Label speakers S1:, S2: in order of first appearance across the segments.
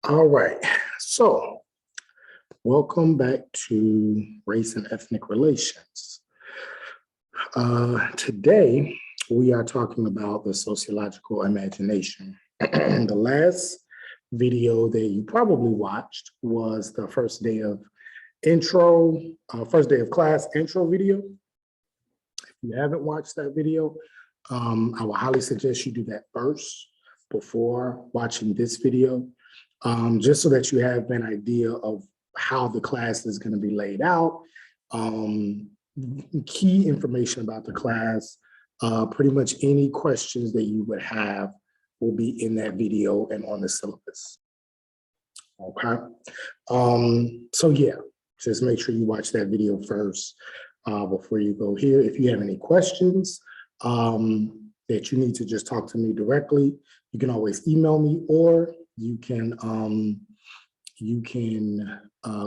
S1: All right, so welcome back to Race and Ethnic Relations. Today, we are talking about the sociological imagination. The last video that you probably watched was the first day of class intro video. If you haven't watched that video, I would highly suggest you do that first before watching this video. Just so that you have an idea of how the class is going to be laid out. Key information about the class, pretty much any questions that you would have will be in that video and on the syllabus. Okay. So yeah, just make sure you watch that video first before you go here. If you have any questions that you need to just talk to me directly, you can always email me, or you can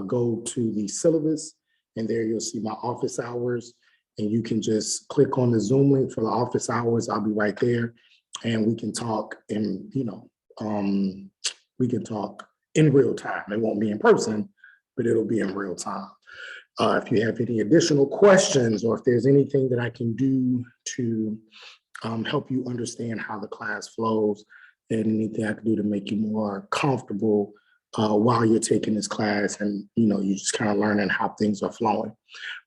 S1: go to the syllabus, and there you'll see my office hours, and you can just click on the Zoom link for the office hours. I'll be right there, and we can talk in we can talk in real time. It won't be in person, but it'll be in real time. If you have any additional questions, or if there's anything that I can do to help you understand how the class flows, and anything I can do to make you more comfortable while you're taking this class, and you're just kind of learning how things are flowing.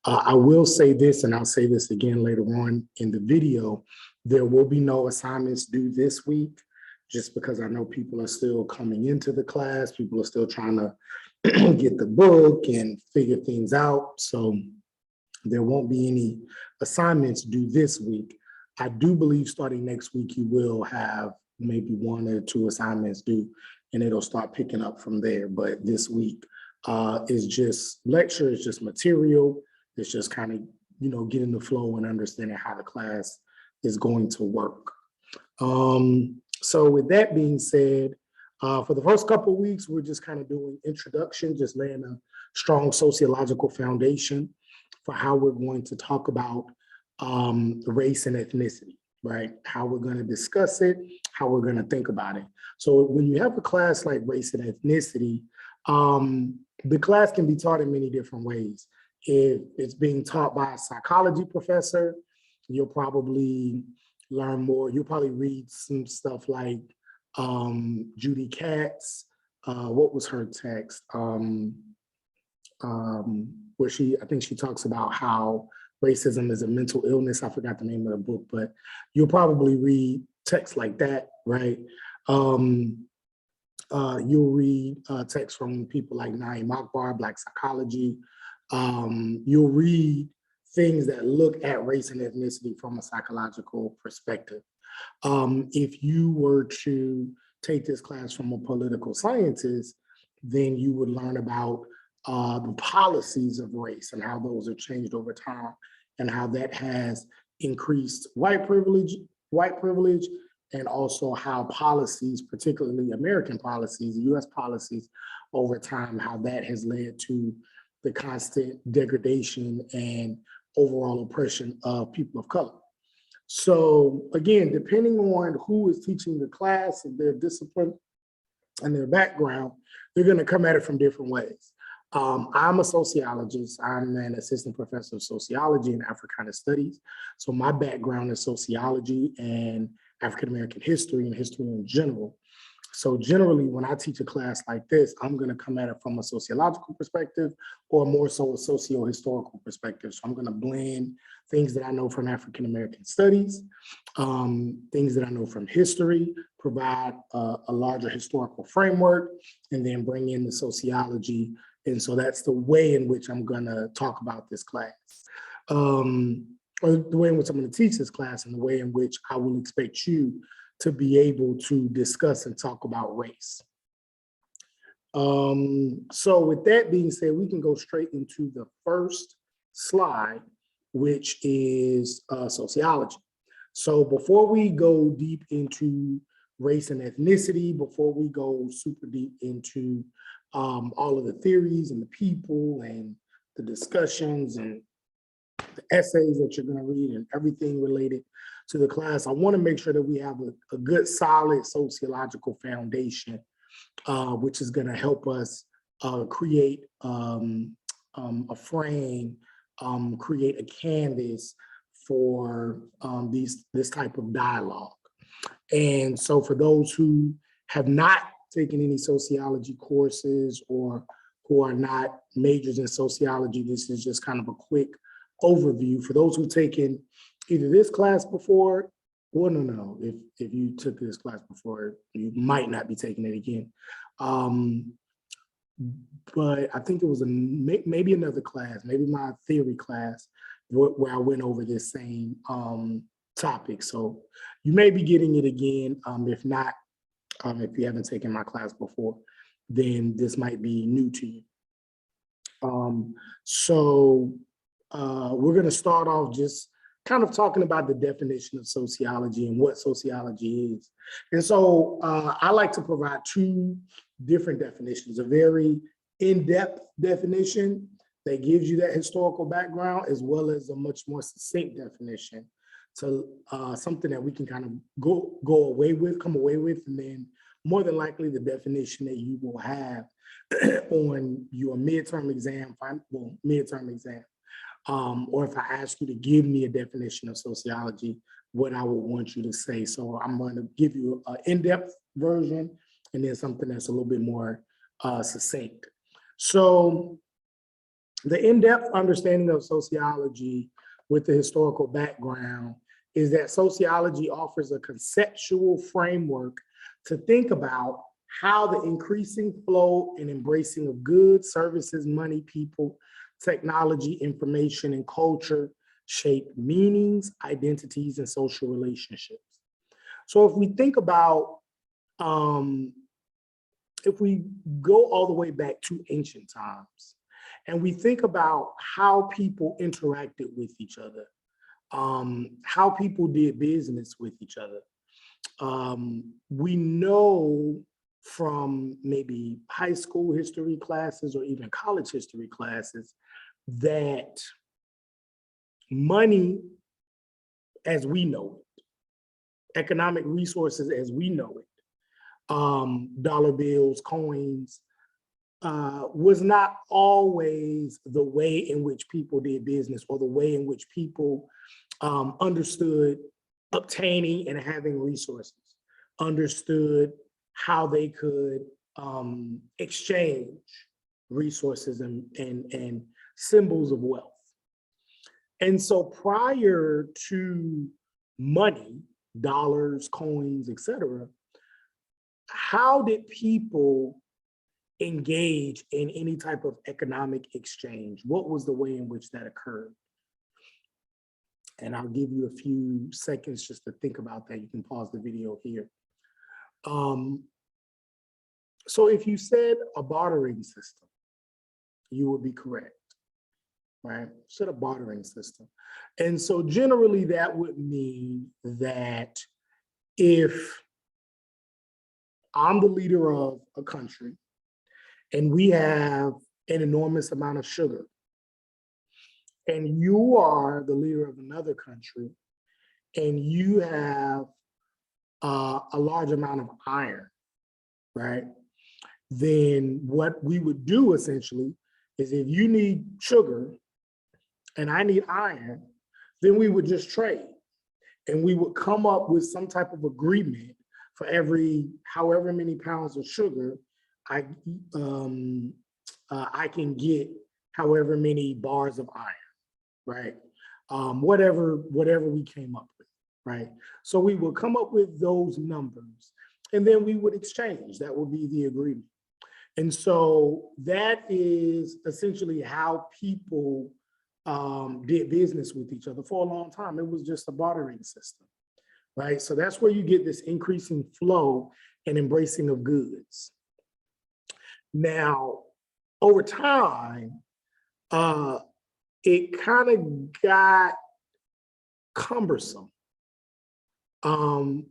S1: I will say this, and I'll say this again later on in the video, there will be no assignments due this week, just because I know people are still coming into the class. People are still trying to get the book and figure things out. So there won't be any assignments due this week. I do believe starting next week, you will have maybe 1 or 2 assignments due, and it'll start picking up from there. But this week is just lecture, it's just material. It's just kind of, getting the flow and understanding how the class is going to work. So with that being said, for the first couple of weeks, we're just kind of doing introduction, just laying a strong sociological foundation for how we're going to talk about race and ethnicity, right? How we're going to discuss it, how we're going to think about it. So when you have a class like race and ethnicity, the class can be taught in many different ways. If it's being taught by a psychology professor, you'll probably learn more. You'll probably read some stuff like Judy Katz. What was her text? Where I think she talks about how racism is a mental illness. I forgot the name of the book, but you'll probably read texts like that, right? You'll read texts from people like Naeem Akbar, Black Psychology. You'll read things that look at race and ethnicity from a psychological perspective. If you were to take this class from a political scientist, then you would learn about the policies of race and how those are changed over time, and how that has increased white privilege, and also how policies, particularly American policies, US policies over time, how that has led to the constant degradation and overall oppression of people of color. So again, depending on who is teaching the class and their discipline and their background, they're going to come at it from different ways. I'm a sociologist. I'm an assistant professor of sociology and Africana studies. So my background is sociology and African-American history and history in general. So generally, when I teach a class like this, I'm going to come at it from a sociological perspective, or more so a socio-historical perspective. So I'm going to blend things that I know from African-American studies, things that I know from history, provide a larger historical framework, and then bring in the sociology. And so that's the way in which I'm going to talk about this class, or the way in which I'm going to teach this class, and the way in which I will expect you to be able to discuss and talk about race. So with that being said, we can go straight into the first slide, which is sociology. So before we go deep into race and ethnicity, before we go super deep into all of the theories and the people and the discussions and the essays that you're going to read and everything related to the class, I want to make sure that we have a good, solid sociological foundation which is going to help us create a frame, create a canvas for this type of dialogue. And so for those who have not taken any sociology courses or who are not majors in sociology, this is just kind of a quick overview. For those who've taken either this class before, well, no, if you took this class before, you might not be taking it again. But I think it was maybe another class, maybe my theory class, where I went over this same topic. So you may be getting it again. If not, if you haven't taken my class before, then this might be new to you. We're going to start off just kind of talking about the definition of sociology and what sociology is. And so I like to provide two different definitions: a very in-depth definition that gives you that historical background, as well as a much more succinct definition to something that we can kind of come away with, and then more than likely the definition that you will have on your midterm exam, or if I ask you to give me a definition of sociology, what I would want you to say. So I'm going to give you an in-depth version and then something that's a little bit more succinct. So the in-depth understanding of sociology with the historical background is that sociology offers a conceptual framework to think about how the increasing flow and embracing of goods, services, money, people, technology, information, and culture shape meanings, identities, and social relationships. So if we think about, if we go all the way back to ancient times, and we think about how people interacted with each other, how people did business with each other, we know from maybe high school history classes or even college history classes that money as we know it, economic resources as we know it, dollar bills, coins, was not always the way in which people did business or the way in which people understood obtaining and having resources, understood how they could exchange resources and symbols of wealth. And so prior to money, dollars, coins, etc., how did people engage in any type of economic exchange? What was the way in which that occurred? And I'll give you a few seconds just to think about that. You can pause the video here. So if you said a bartering system, you would be correct, right? Said a bartering system. And so generally that would mean that if I'm the leader of a country and we have an enormous amount of sugar, and you are the leader of another country and you have a large amount of iron, right? Then what we would do essentially is, if you need sugar and I need iron, then we would just trade. And we would come up with some type of agreement for every however many pounds of sugar I can get however many bars of iron, right? Whatever we came up with, right? So we would come up with those numbers and then we would exchange. That would be the agreement. And so that is essentially how people did business with each other for a long time. It was just a bartering system, right? So that's where you get this increasing flow and embracing of goods. Now, over time, it kind of got cumbersome, and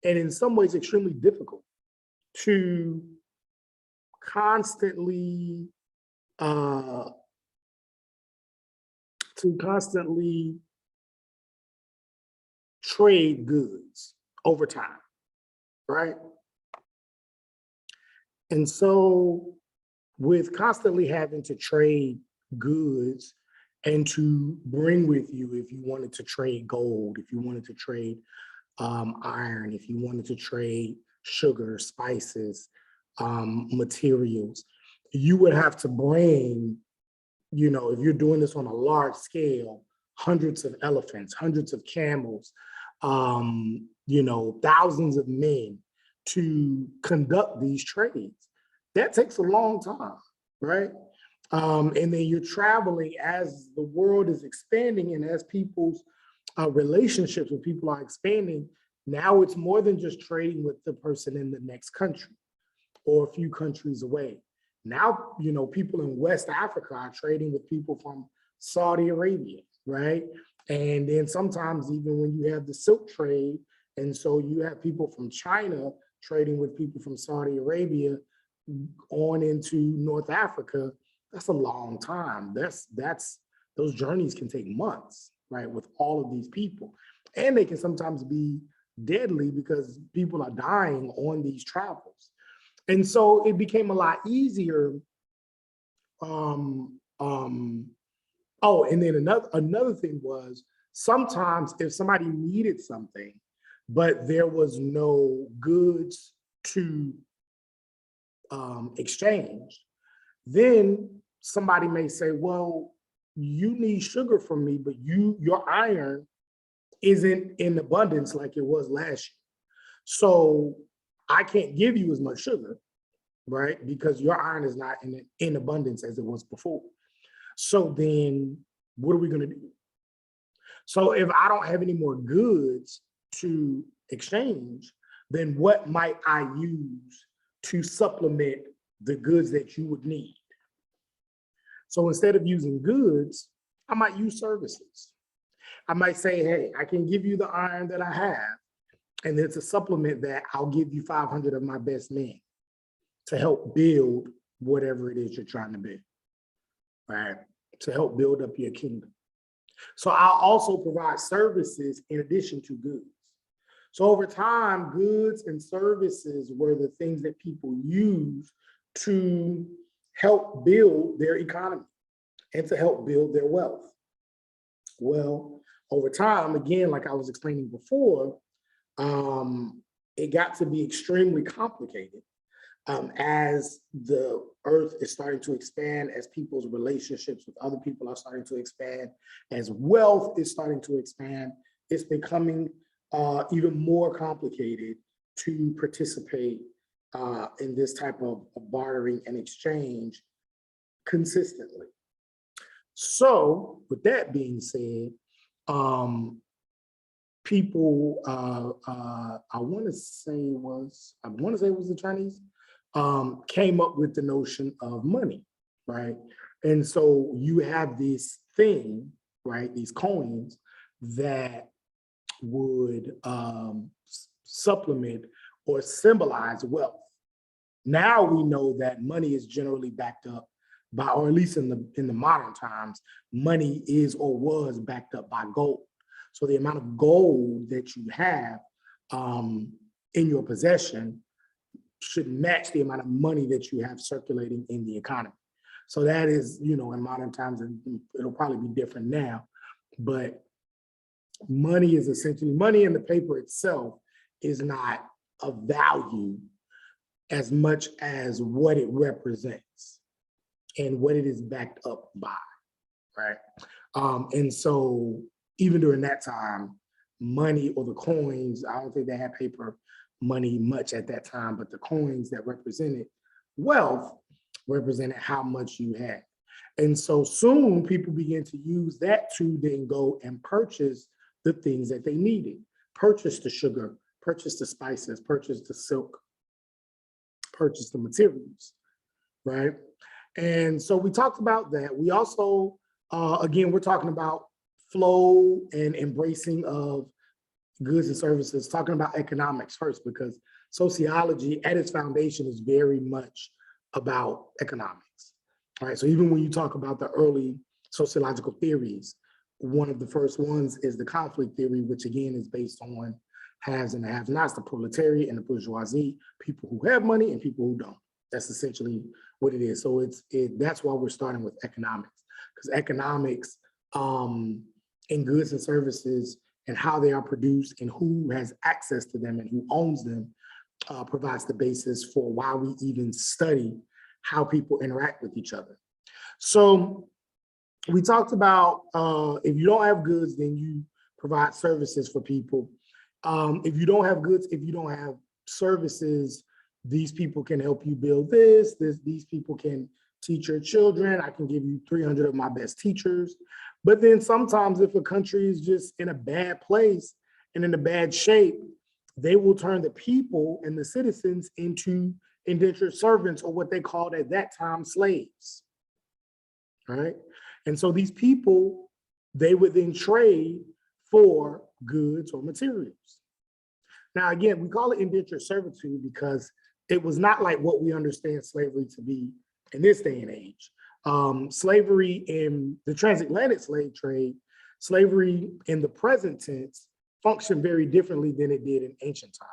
S1: in some ways extremely difficult to constantly trade goods over time, right? And so with constantly having to trade goods and to bring with you, if you wanted to trade gold, if you wanted to trade iron, if you wanted to trade sugar, spices, materials, you would have to bring, if you're doing this on a large scale, hundreds of elephants, hundreds of camels, thousands of men to conduct these trades. That takes a long time, right? And then you're traveling as the world is expanding and as people's relationships with people are expanding. Now it's more than just trading with the person in the next country or a few countries away. Now, people in West Africa are trading with people from Saudi Arabia, right? And then sometimes even when you have the silk trade, and so you have people from China trading with people from Saudi Arabia on into North Africa, that's a long time. Those journeys can take months, right? With all of these people. And they can sometimes be deadly because people are dying on these travels. And so it became a lot easier. Oh, and then another thing was sometimes if somebody needed something, but there was no goods to exchange, then somebody may say, well, you need sugar from me, but your iron isn't in abundance like it was last year. So I can't give you as much sugar, right? Because your iron is not in abundance as it was before. So then what are we gonna do? So if I don't have any more goods to exchange, then what might I use to supplement the goods that you would need? So instead of using goods, I might use services. I might say, hey, I can give you the iron that I have, and then to supplement that, I'll give you 500 of my best men to help build whatever it is you're trying to build, right? To help build up your kingdom. So I'll also provide services in addition to goods. So over time, goods and services were the things that people used to help build their economy and to help build their wealth. Well, over time, again, like I was explaining before, it got to be extremely complicated as the earth is starting to expand, as people's relationships with other people are starting to expand, as wealth is starting to expand. It's becoming even more complicated to participate in this type of bartering and exchange consistently. So with that being said, people, I want to say it was the Chinese, came up with the notion of money, right? And so you have this thing, right? These coins that would supplement or symbolize wealth. Now we know that money is generally backed up by, or at least in the modern times, money is or was backed up by gold. So the amount of gold that you have in your possession should match the amount of money that you have circulating in the economy. So that is, in modern times, and it'll probably be different now, but money is essentially, money in the paper itself is not of value as much as what it represents and what it is backed up by, right? And so even during that time, money or the coins, I don't think they had paper money much at that time, but the coins that represented wealth represented how much you had. And so soon people began to use that to then go and purchase the things that they needed, purchase the sugar, purchase the spices, purchase the silk, purchase the materials, right? And so we talked about that. We also, again, we're talking about flow and embracing of goods and services, talking about economics first, because sociology at its foundation is very much about economics. All right, so even when you talk about the early sociological theories, one of the first ones is the conflict theory, which again is based on haves and have-nots, the proletariat and the bourgeoisie, people who have money and people who don't. That's essentially what it is. So that's why we're starting with economics, because economics in goods and services and how they are produced and who has access to them and who owns them provides the basis for why we even study how people interact with each other. So we talked about if you don't have goods, then you provide services for people. If you don't have goods, if you don't have services, these people can help you build these people can teach your children. I can give you 300 of my best teachers. But then sometimes if a country is just in a bad place and in a bad shape, they will turn the people and the citizens into indentured servants, or what they called at that time slaves. All right. And so these people, they would then trade for goods or materials. Now, again, we call it indentured servitude because it was not like what we understand slavery to be in this day and age. Slavery in the transatlantic slave trade, slavery in the present tense functioned very differently than it did in ancient times.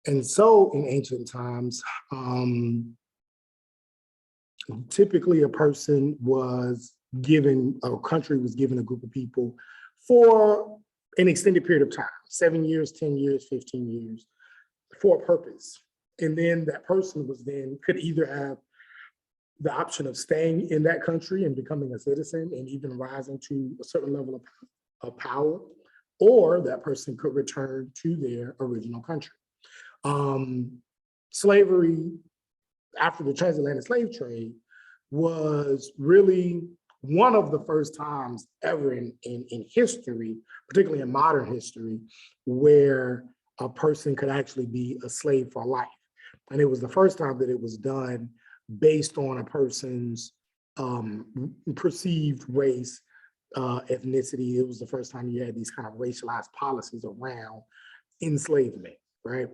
S1: And so in ancient times, typically a person was given, a country was given a group of people for an extended period of time, 7 years, 10 years, 15 years, for a purpose. And then that person could either have the option of staying in that country and becoming a citizen and even rising to a certain level of power, or that person could return to their original country. Slavery after the transatlantic slave trade was really one of the first times ever in history, particularly in modern history, where a person could actually be a slave for life. And it was the first time that it was done based on a person's perceived race, ethnicity. It was the first time you had these kind of racialized policies around enslavement, right?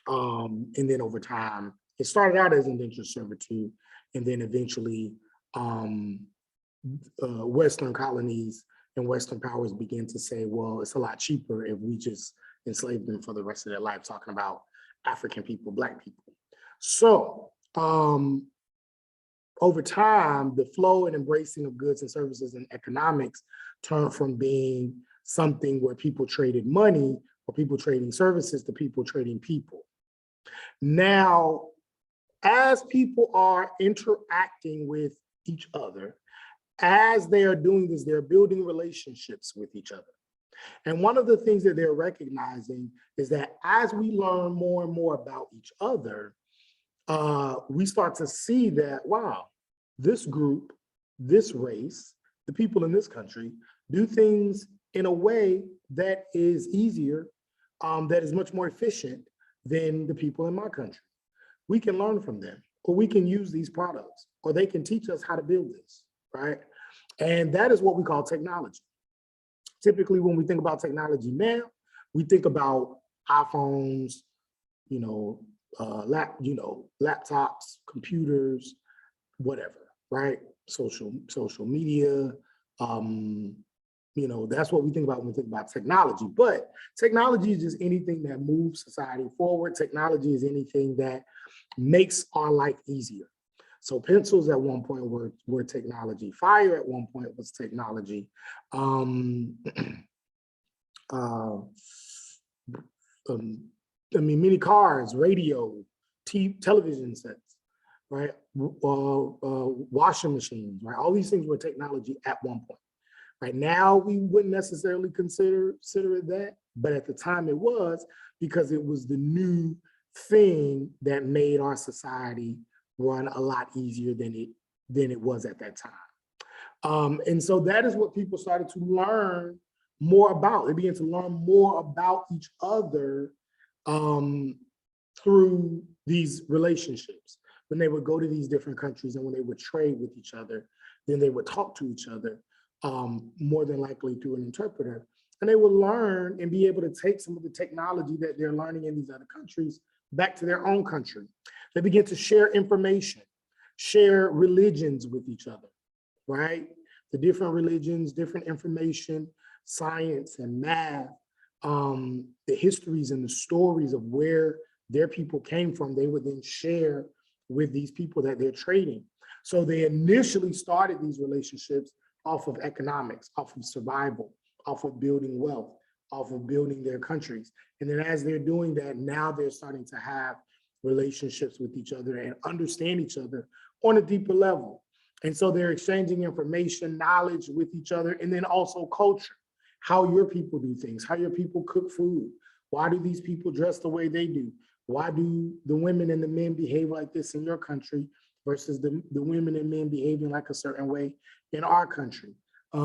S1: And then over time, it started out as indentured servitude, and then eventually Western colonies and Western powers began to say, well, it's a lot cheaper if we just enslave them for the rest of their life, talking about African people, Black people. So over time, the flow and embracing of goods and services and economics turned from being something where people traded money or people trading services to people trading people. Now, as people are interacting with each other, as they are doing this, they're building relationships with each other. And one of the things that they're recognizing is that as we learn more and more about each other, we start to see that, wow, this group, this race, the people in this country do things in a way that is easier, that is much more efficient than the people in my country. We can learn from them, or we can use these products, or they can teach us how to build this, right? And that is what we call technology. Typically, when we think about technology now, we think about iPhones, laptops, computers, whatever, right? Social media, that's what we think about when we think about technology. But technology is just anything that moves society forward. Technology is anything that makes our life easier. So pencils at one point were technology. Fire at one point was technology. Many cars, radio, television sets, right? Washing machines, right? All these things were technology at one point. Right now, we wouldn't necessarily consider it that, but at the time it was, because it was the new thing that made our society run a lot easier than it was at that time. And so that is what people started to learn more about. They began to learn more about each other through these relationships. When they would go to these different countries and when they would trade with each other, then they would talk to each other, more than likely through an interpreter. And they would learn and be able to take some of the technology that they're learning in these other countries back to their own country. They begin to share information, share religions with each other, right? The different religions, different information, science and math, the histories and the stories of where their people came from, they would then share with these people that they're trading. So they initially started these relationships off of economics, off of survival, off of building wealth, off of building their countries. And then as they're doing that, now they're starting to have relationships with each other and understand each other on a deeper level. And so they're exchanging information, knowledge with each other, and then also culture, how your people do things, how your people cook food. Why do these people dress the way they do? Why do the women and the men behave like this in your country versus the women and men behaving like a certain way in our country? I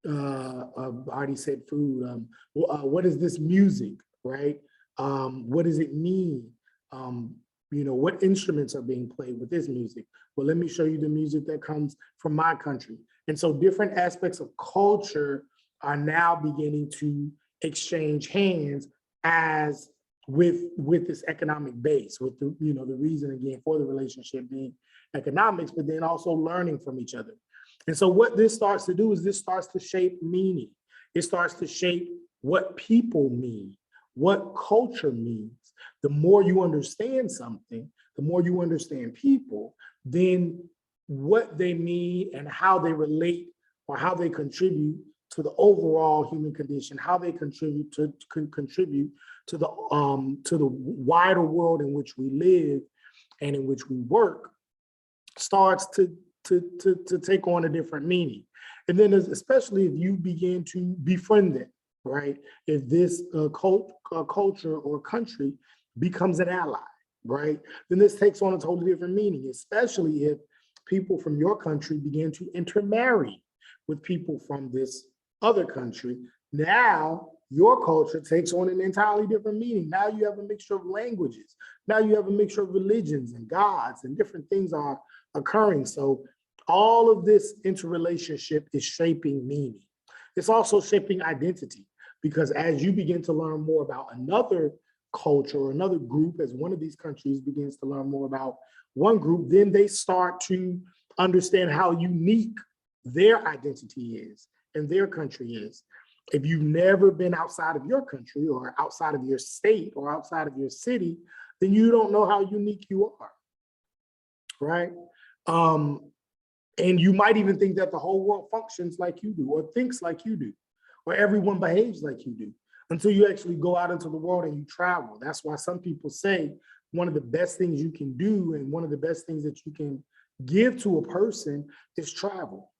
S1: already said food. What is this music, right? What does it mean? What instruments are being played with this music? Well, let me show you the music that comes from my country. And so different aspects of culture are now beginning to exchange hands as with this economic base, with the reason again for the relationship being economics, but then also learning from each other. And so what this starts to do is this starts to shape meaning. It starts to shape what people mean, what culture means. The more you understand something, the more you understand people, then what they mean and how they relate or how they contribute to the overall human condition, how they contribute to the wider world in which we live and in which we work, starts to take on a different meaning. And then especially if you begin to befriend it, right? If this culture or country becomes an ally, right? Then this takes on a totally different meaning, especially if people from your country begin to intermarry with people from this other country. Now your culture takes on an entirely different meaning. Now you have a mixture of languages. Now you have a mixture of religions and gods, and different things are occurring. So all of this interrelationship is shaping meaning. It's also shaping identity, because as you begin to learn more about another culture or another group, as one of these countries begins to learn more about one group, then they start to understand how unique their identity is and their country is. If you've never been outside of your country or outside of your state or outside of your city, then you don't know how unique you are, right? And you might even think that the whole world functions like you do, or thinks like you do, or everyone behaves like you do, until you actually go out into the world and you travel. That's why some people say one of the best things you can do and one of the best things that you can give to a person is travel.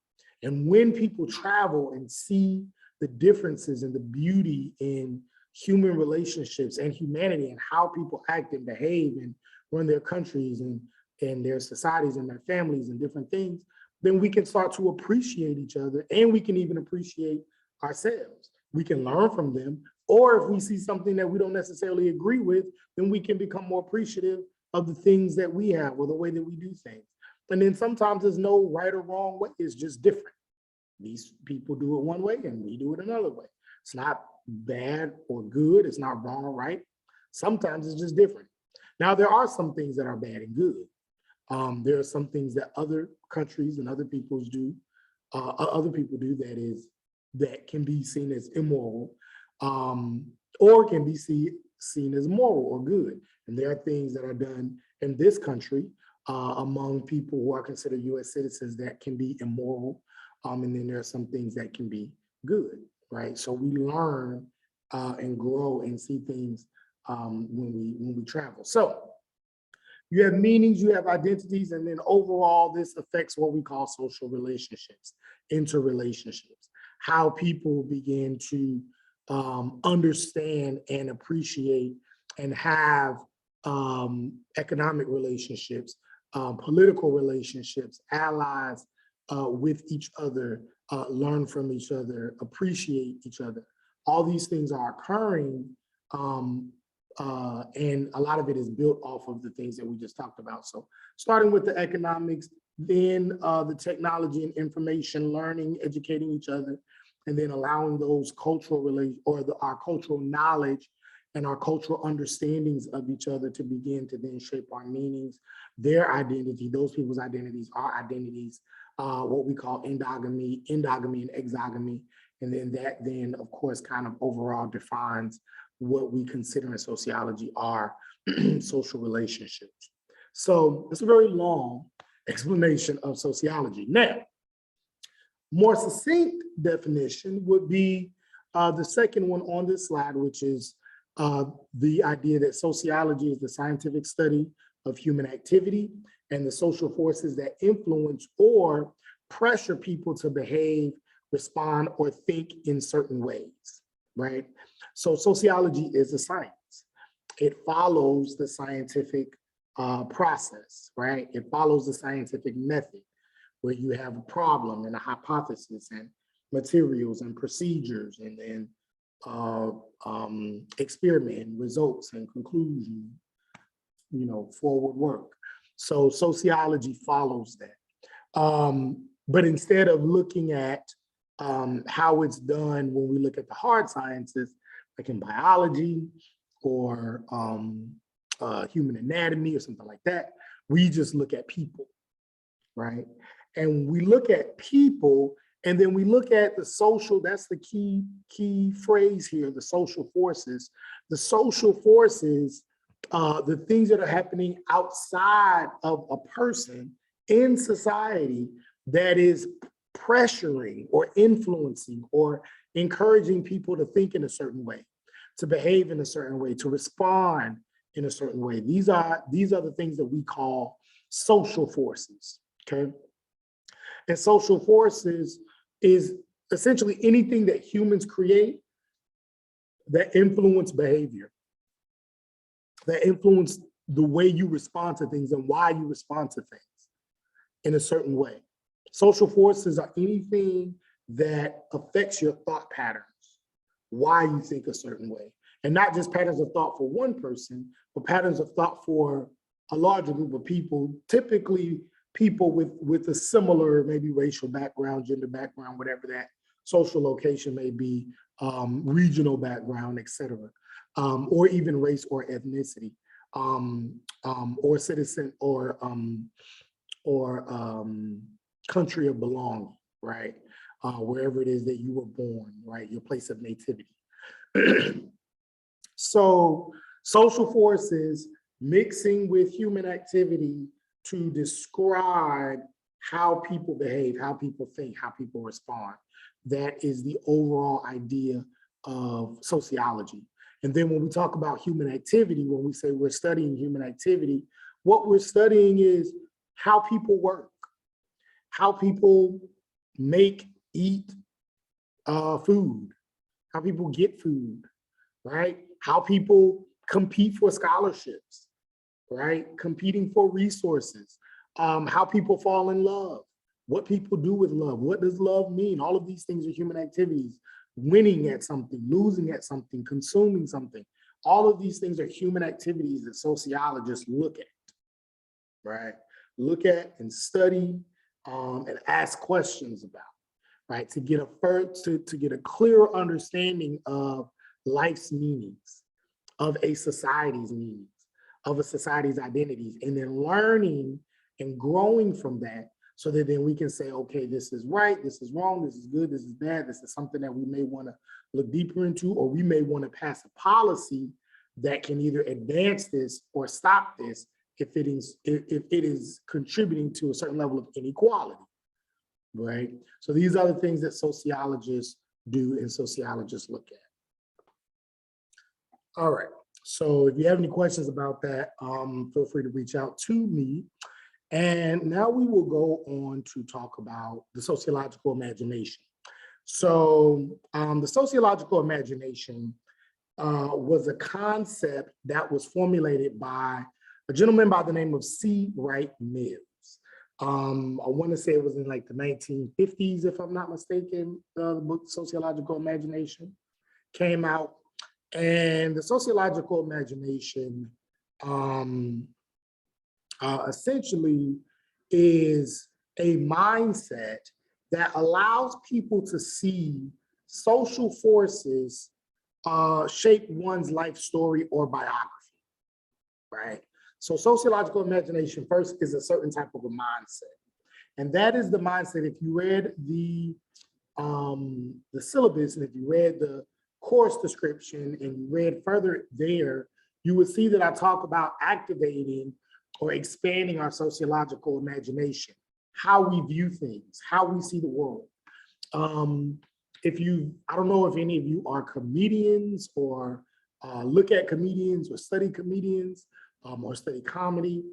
S1: And when people travel and see the differences and the beauty in human relationships and humanity and how people act and behave and run their countries and their societies and their families and different things, then we can start to appreciate each other, and we can even appreciate ourselves. We can learn from them, or if we see something that we don't necessarily agree with, then we can become more appreciative of the things that we have or the way that we do things. And then sometimes there's no right or wrong way, it's just different. These people do it one way and we do it another way. It's not bad or good, it's not wrong or right. Sometimes it's just different. Now, there are some things that are bad and good. There are some things that other countries and other people do that can be seen as immoral, or can be seen as moral or good. And there are things that are done in this country among people who are considered U.S. citizens that can be immoral, and then there are some things that can be good, right? So we learn and grow and see things when we travel. So you have meanings, you have identities, and then overall, this affects what we call social relationships, interrelationships, how people begin to understand and appreciate and have economic relationships, political relationships, allies with each other, learn from each other, appreciate each other. All these things are occurring, and a lot of it is built off of the things that we just talked about. So starting with the economics, then the technology and information, learning, educating each other, and then allowing those cultural relations or our cultural knowledge and our cultural understandings of each other to begin to then shape our meanings, their identity, those people's identities, our identities, what we call endogamy and exogamy. And then that then, of course, kind of overall defines what we consider in sociology are social relationships. So it's a very long explanation of sociology. Now, more succinct definition would be the second one on this slide, which is the idea that sociology is the scientific study of human activity and the social forces that influence or pressure people to behave, respond, or think in certain ways, right? So sociology is a science. It follows the scientific process, right? It follows the scientific method where you have a problem and a hypothesis and materials and procedures and then experiment results and conclusion, forward work. So sociology follows that. But instead of looking at how it's done when we look at the hard sciences, like in biology or human anatomy or something like that, we just look at people, right? And we look at people, and then we look at the social, that's the key phrase here, the social forces. The social forces, the things that are happening outside of a person in society that is pressuring or influencing or encouraging people to think in a certain way, to behave in a certain way, to respond in a certain way. These are the things that we call social forces, okay? And social forces is essentially anything that humans create that influence behavior, that influence the way you respond to things and why you respond to things in a certain way. Social forces are anything that affects your thought patterns, why you think a certain way. And not just patterns of thought for one person, but patterns of thought for a larger group of people, typically people with a similar, maybe racial background, gender background, whatever that social location may be, regional background, et cetera, or even race or ethnicity, or citizen or country of belonging, right? Wherever it is that you were born, right? Your place of nativity. So social forces mixing with human activity to describe how people behave, how people think, how people respond. That is the overall idea of sociology. And then when we talk about human activity, when we say we're studying human activity, what we're studying is how people work, how people make, eat food, how people get food, right? How people compete for scholarships, right? Competing for resources, how people fall in love, what people do with love, what does love mean? All of these things are human activities. Winning at something, losing at something, consuming something. All of these things are human activities that sociologists look at, right? Look at and study and ask questions about, right? To get a clearer understanding of life's meanings, of a society's meanings, of a society's identities, and then learning and growing from that so that then we can say, okay, this is right, this is wrong, this is good, this is bad, this is something that we may want to look deeper into, or we may want to pass a policy that can either advance this or stop this if it is contributing to a certain level of inequality, right? So these are the things that sociologists do and sociologists look at. All right, so if you have any questions about that, feel free to reach out to me. And now we will go on to talk about the sociological imagination. So the sociological imagination was a concept that was formulated by a gentleman by the name of C. Wright Mills. I want to say it was in like the 1950s, if I'm not mistaken, the book Sociological Imagination came out. And the sociological imagination essentially is a mindset that allows people to see social forces shape one's life story or biography, right? So sociological imagination first is a certain type of a mindset. And that is the mindset, if you read the syllabus and if you read the course description and you read further there, you would see that I talk about activating or expanding our sociological imagination, how we view things, how we see the world. I don't know if any of you are comedians or look at comedians or study comedians or study comedy,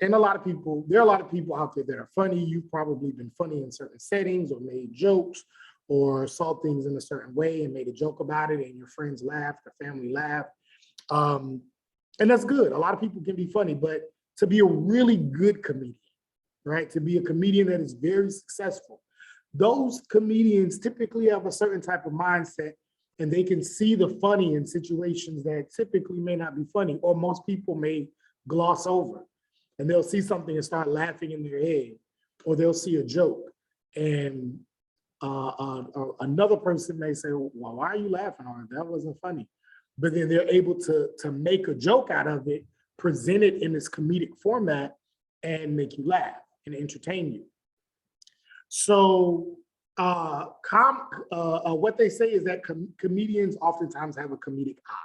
S1: and a lot of people, there are a lot of people out there that are funny. You've probably been funny in certain settings or made jokes or saw things in a certain way and made a joke about it and your friends laughed, the family laughed. And that's good. A lot of people can be funny, but to be a really good comedian, right? To be a comedian that is very successful, those comedians typically have a certain type of mindset and they can see the funny in situations that typically may not be funny or most people may gloss over. And they'll see something and start laughing in their head, or they'll see a joke and another person may say, well, why are you laughing on it? That wasn't funny. But then they're able to make a joke out of it, present it in this comedic format and make you laugh and entertain you. So what they say is that comedians oftentimes have a comedic eye.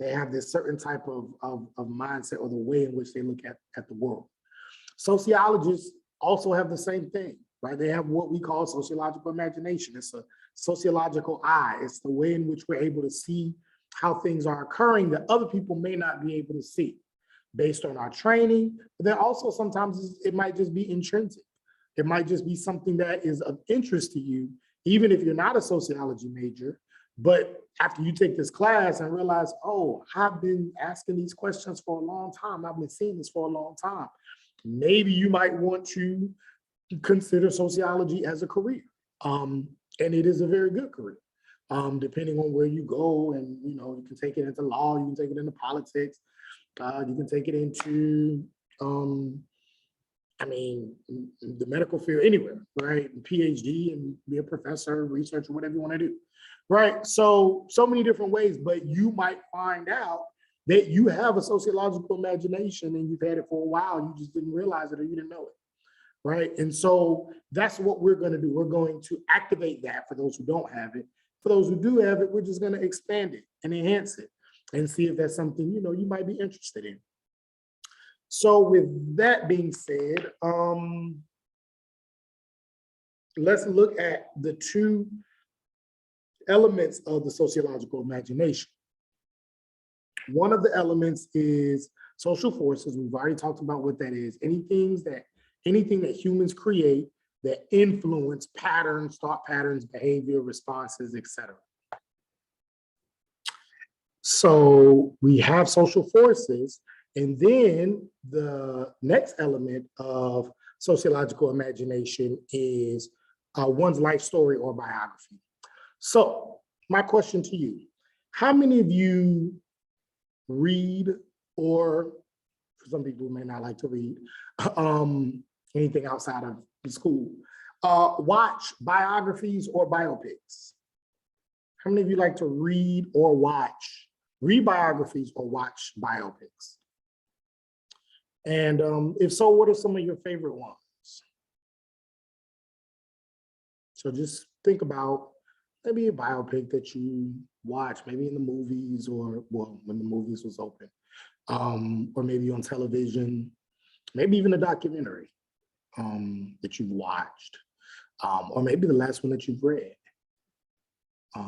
S1: They have this certain type of mindset or the way in which they look at the world. Sociologists also have the same thing, right? They have what we call sociological imagination. It's a sociological eye. It's the way in which we're able to see how things are occurring that other people may not be able to see based on our training. But then also sometimes it might just be intrinsic. It might just be something that is of interest to you, even if you're not a sociology major. But after you take this class and realize, oh, I've been asking these questions for a long time. I've been seeing this for a long time. Maybe you might want to consider sociology as a career. And it is a very good career, depending on where you go. And, you can take it into law, you can take it into politics, you can take it into, the medical field, anywhere, right? Ph.D. and be a professor, researcher, whatever you want to do, right? So many different ways, but you might find out that you have a sociological imagination and you've had it for a while, you just didn't realize it or you didn't know it, right? And so that's what we're going to do. We're going to activate that for those who don't have it. For those who do have it, we're just going to expand it and enhance it and see if that's something, you might be interested in. So with that being said, let's look at the two elements of the sociological imagination. One of the elements is social forces. We've already talked about what that is. Anything that humans create that influence patterns, thought patterns, behavior, responses, etc. So we have social forces. And then the next element of sociological imagination is one's life story or biography. So my question to you, how many of you read, or for some people who may not like to read, anything outside of the school, watch biographies or biopics? How many of you like to read biographies or watch biopics? And if so, what are some of your favorite ones? So just think about maybe a biopic that you watched, maybe in the movies or, well, when the movies was open, or maybe on television, maybe even a documentary that you've watched, or maybe the last one that you've read. So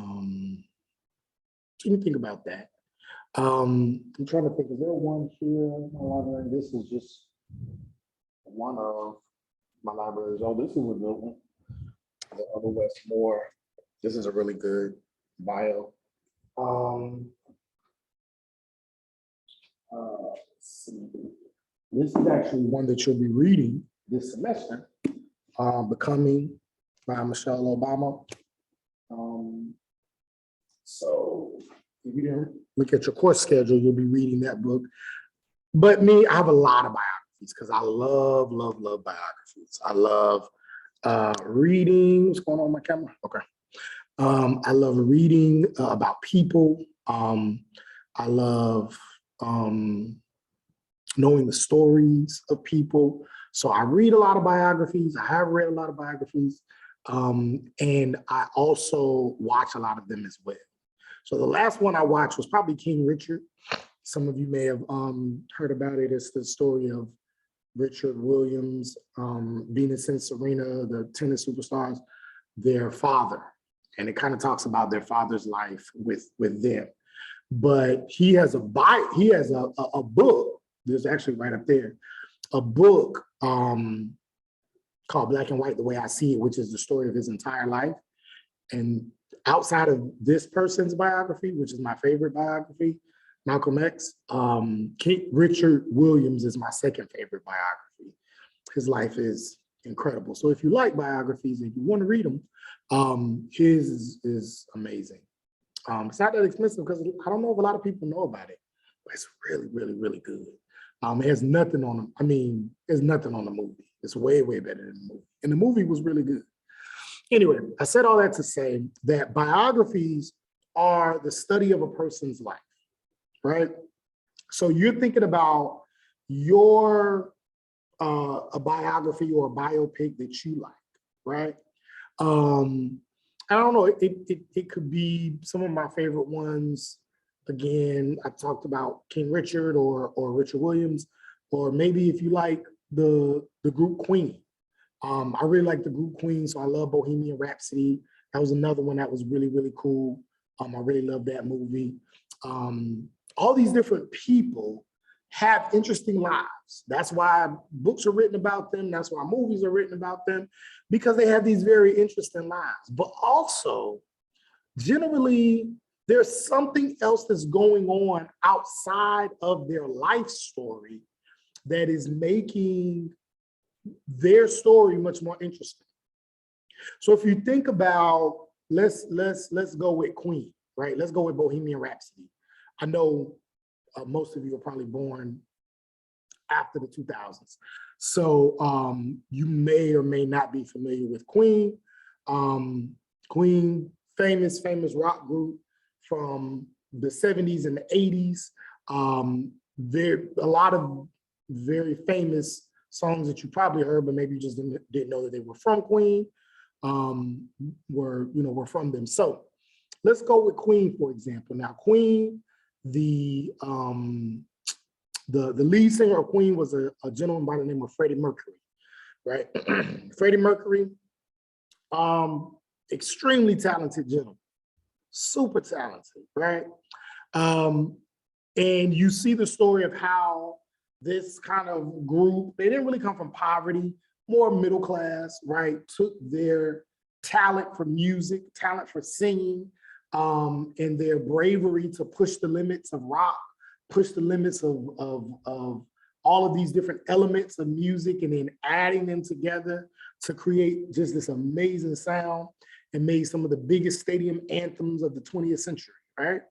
S1: you can think about that. I'm trying to think, is there one here in my library? This is just one of my libraries. Oh, this is a good one. The other Westmore. This is a really good bio. Let's see. This is actually one that you'll be reading this semester, Becoming by Michelle Obama. So if you didn't look at your course schedule, you'll be reading that book. But me, I have a lot of biographies because I love biographies. I love reading. What's going on with my camera? Okay. I love reading about people. I love knowing the stories of people. So I read a lot of biographies. I have read a lot of biographies. And I also watch a lot of them as well. So the last one I watched was probably King Richard. Some of you may have heard about it. It's the story of Richard Williams, Venus and Serena, the tennis superstars, their father. And it kind of talks about their father's life with them. But he has a book, there's actually right up there, a book called Black and White, The Way I See It, which is the story of his entire life. And outside of this person's biography, which is my favorite biography, Malcolm X, King Richard Williams is my second favorite biography. His life is incredible. So if you like biographies, if you want to read them, his is amazing. It's not that expensive because I don't know if a lot of people know about it, but it's really, really, really good. It has nothing on them. I mean, there's nothing on the movie. It's way, way better than the movie. And the movie was really good. Anyway, I said all that to say that biographies are the study of a person's life, right? So you're thinking about your a biography or a biopic that you like, right? I don't know, it could be some of my favorite ones. Again, I talked about King Richard or Richard Williams, or maybe if you like the group Queen. I really like the group Queen, so I love Bohemian Rhapsody. That was another one that was really, really cool. I really love that movie. All these different people have interesting lives. That's why books are written about them. That's why movies are written about them, because they have these very interesting lives. But also, generally, there's something else that's going on outside of their life story that is making their story much more interesting. So if you think about, let's go with Queen, right? Let's go with Bohemian Rhapsody. I know most of you are probably born after the 2000s. So you may or may not be familiar with Queen. Queen, famous rock group from the 70s and the 80s. There a lot of very famous songs that you probably heard, but maybe you just didn't know that they were from Queen, were from them. So let's go with Queen, for example. Now, Queen, the lead singer of Queen was a gentleman by the name of Freddie Mercury, right? Freddie Mercury, extremely talented gentleman, super talented, right? And you see the story of how this kind of group, they didn't really come from poverty, more middle class, right? Took their talent for music, talent for singing, and their bravery to push the limits of rock, push the limits of all of these different elements of music, and then adding them together to create just this amazing sound, and made some of the biggest stadium anthems of the 20th century, right?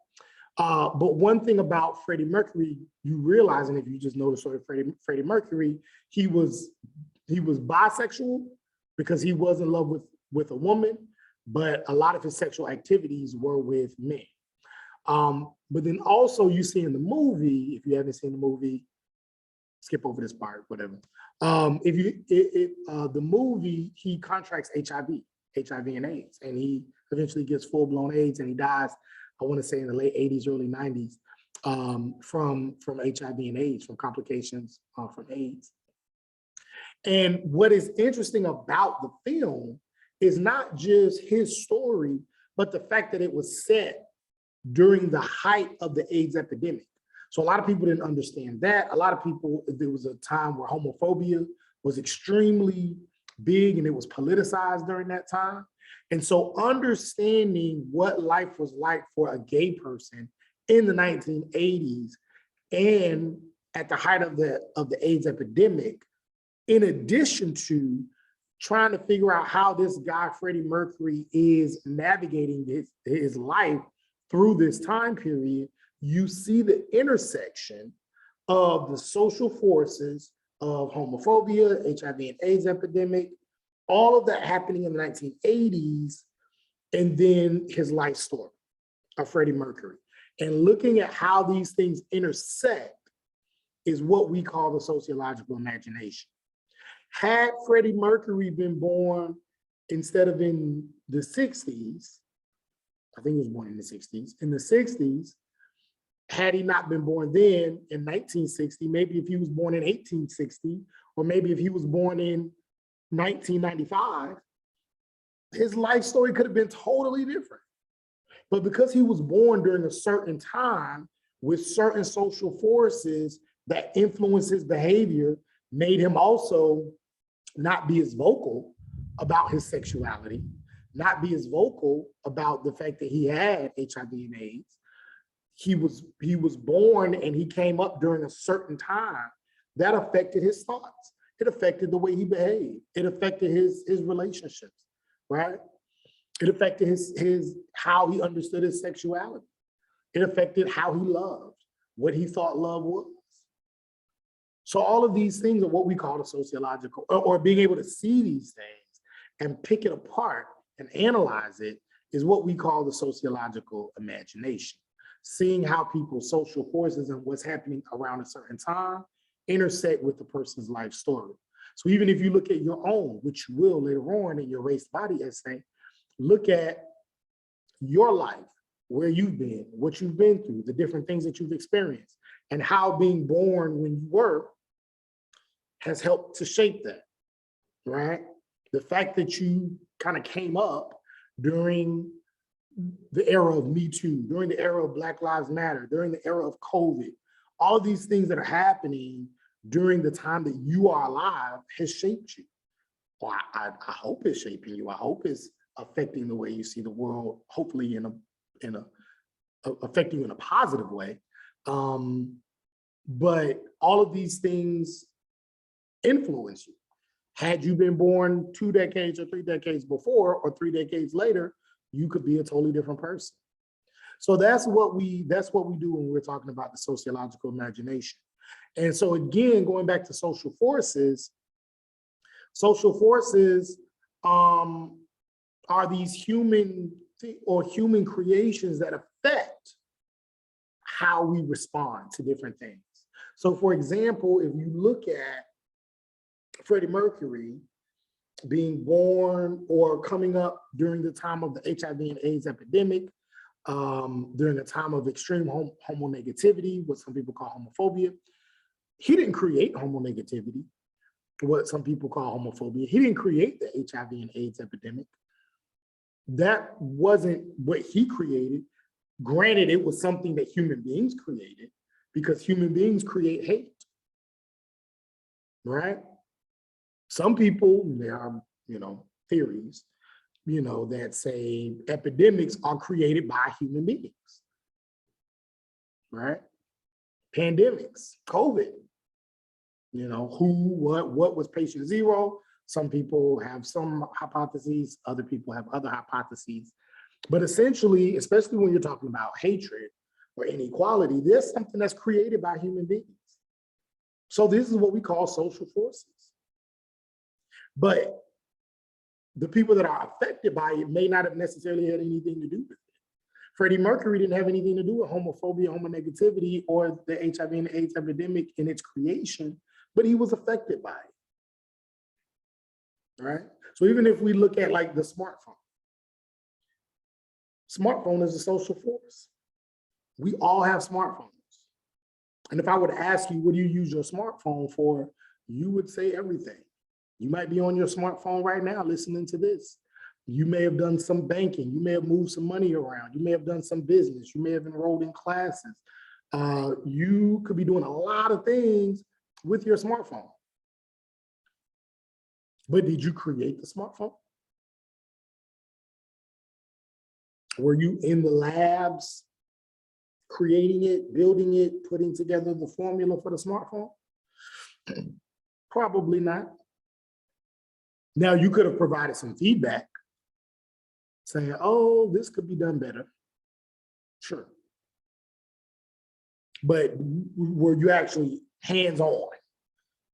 S1: But one thing about Freddie Mercury, you realize, and if you just know the story of Freddie Mercury, he was bisexual because he was in love with a woman, but a lot of his sexual activities were with men. But then also you see in the movie, if you haven't seen the movie, skip over this part, whatever. The movie, he contracts HIV and AIDS, and he eventually gets full-blown AIDS, and he dies, I want to say in the late 80s, early 90s, from HIV and AIDS, from complications from AIDS. And what is interesting about the film is not just his story, but the fact that it was set during the height of the AIDS epidemic. So a lot of people didn't understand that. A lot of people, there was a time where homophobia was extremely big and it was politicized during that time. And so understanding what life was like for a gay person in the 1980s and at the height of the AIDS epidemic, in addition to trying to figure out how this guy, Freddie Mercury, is navigating his life through this time period, you see the intersection of the social forces of homophobia, HIV and AIDS epidemic, all of that happening in the 1980s, and then his life story of Freddie Mercury. And looking at how these things intersect is what we call the sociological imagination. Had Freddie Mercury been born instead of in the 60s, I think he was born in the 60s, in the 60s, had he not been born then in 1960, maybe if he was born in 1860, or maybe if he was born in 1995, his life story could have been totally different. But because he was born during a certain time with certain social forces that influenced his behavior, made him also not be as vocal about his sexuality, not be as vocal about the fact that he had HIV and AIDS. He was born and he came up during a certain time that affected his thoughts. It affected the way he behaved. It affected his relationships, right? It affected his how he understood his sexuality. It affected how he loved, what he thought love was. So all of these things are what we call the sociological, or being able to see these things and pick it apart and analyze it is what we call the sociological imagination. Seeing how people's social forces and what's happening around a certain time intersect with the person's life story. So even if you look at your own, which you will later on in your race body essay, look at your life, where you've been, what you've been through, the different things that you've experienced, and how being born when you were has helped to shape that, right? The fact that you kind of came up during the era of Me Too, during the era of Black Lives Matter, during the era of COVID, all of these things that are happening during the time that you are alive has shaped you. Well, I hope it's shaping you. I hope it's affecting the way you see the world, hopefully affecting you in a positive way. But all of these things influence you. Had you been born 2 decades or 3 decades before, or 3 decades later, you could be a totally different person. So that's what we do when we're talking about the sociological imagination. And so again, going back to social forces are these human creations that affect how we respond to different things. So for example, if you look at Freddie Mercury being born or coming up during the time of the HIV and AIDS epidemic, during a time of extreme homonegativity, what some people call homophobia. He didn't create homonegativity, what some people call homophobia. He didn't create the HIV and AIDS epidemic. That wasn't what he created. Granted, it was something that human beings created, because human beings create hate, right? Some people, there are, theories, that say epidemics are created by human beings, right? Pandemics, COVID, who, what was patient zero? Some people have some hypotheses, other people have other hypotheses. But essentially, especially when you're talking about hatred or inequality, there's something that's created by human beings. So this is what we call social forces. But the people that are affected by it may not have necessarily had anything to do with it. Freddie Mercury didn't have anything to do with homophobia, homonegativity, or the HIV and AIDS epidemic in its creation, but he was affected by it, right? So even if we look at like the smartphone is a social force. We all have smartphones. And if I were to ask you, what do you use your smartphone for? You would say everything. You might be on your smartphone right now listening to this. You may have done some banking. You may have moved some money around. You may have done some business. You may have enrolled in classes. You could be doing a lot of things with your smartphone. But did you create the smartphone? Were you in the labs creating it, building it, putting together the formula for the smartphone? Probably not. Now, you could have provided some feedback saying, oh, this could be done better. Sure. But were you actually hands-on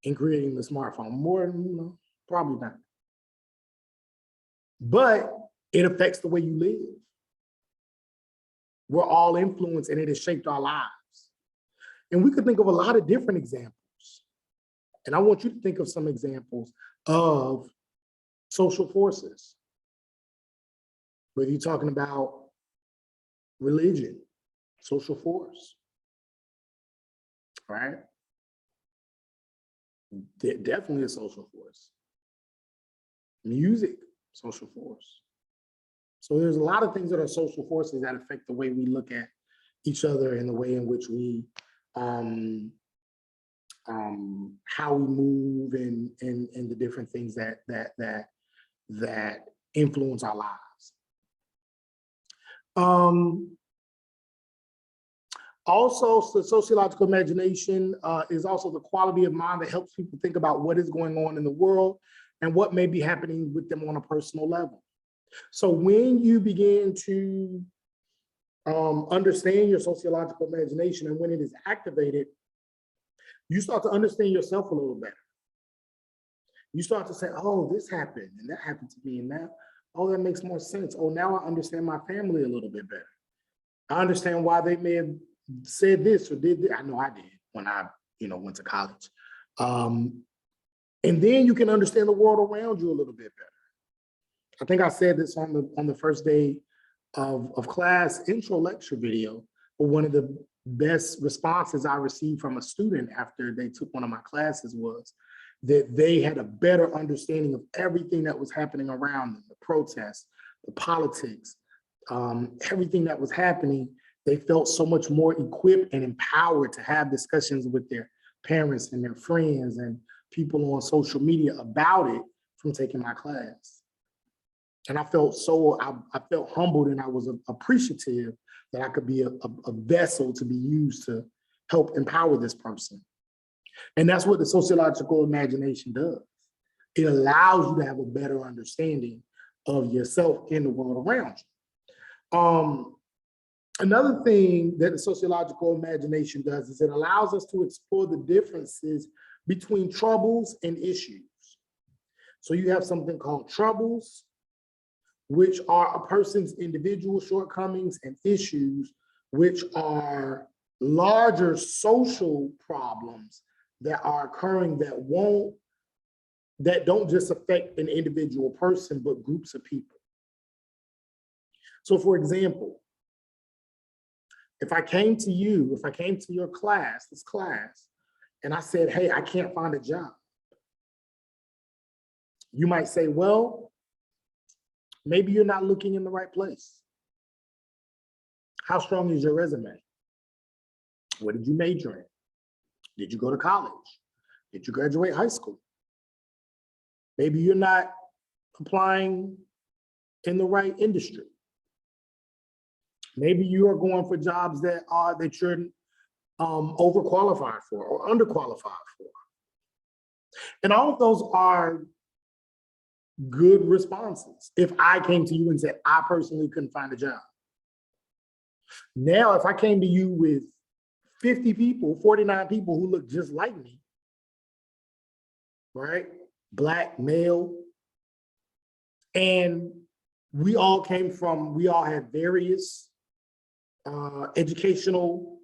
S1: in creating the smartphone? More, probably not. But it affects the way you live. We're all influenced, and it has shaped our lives. And we could think of a lot of different examples. And I want you to think of some examples of social forces. whether you're talking about religion, social force, right? Definitely a social force. Music, social force. So there's a lot of things that are social forces that affect the way we look at each other and the way in which we, how we move and the different things that influence our lives. Also, the sociological imagination is also the quality of mind that helps people think about what is going on in the world and what may be happening with them on a personal level. So when you begin to understand your sociological imagination and when it is activated, you start to understand yourself a little better. You start to say, oh, this happened and that happened to me and that, oh, that makes more sense. Oh, now I understand my family a little bit better. I understand why they may have said this or did this. I know I did when I, went to college. And then you can understand the world around you a little bit better. I think I said this on the first day of class intro lecture video, but one of the best responses I received from a student after they took one of my classes was that they had a better understanding of everything that was happening around them, the protests, the politics, everything that was happening. They felt so much more equipped and empowered to have discussions with their parents and their friends and people on social media about it from taking my class. And I felt I felt humbled and I was appreciative that I could be a vessel to be used to help empower this person. And that's what the sociological imagination does. It allows you to have a better understanding of yourself and the world around you. Another thing that the sociological imagination does is it allows us to explore the differences between troubles and issues. So you have something called troubles, which are a person's individual shortcomings, and issues, which are larger social problems that are occurring that don't just affect an individual person, but groups of people. So for example, if I came to your class, and I said, hey, I can't find a job, you might say, well, maybe you're not looking in the right place. How strong is your resume? What did you major in? Did you go to college? Did you graduate high school? Maybe you're not applying in the right industry. Maybe you are going for jobs that you're overqualified for or underqualified for. And all of those are good responses. If I came to you and said, I personally couldn't find a job. Now, if I came to you with 50 people, 49 people who look just like me, right? Black, male, and we all had various educational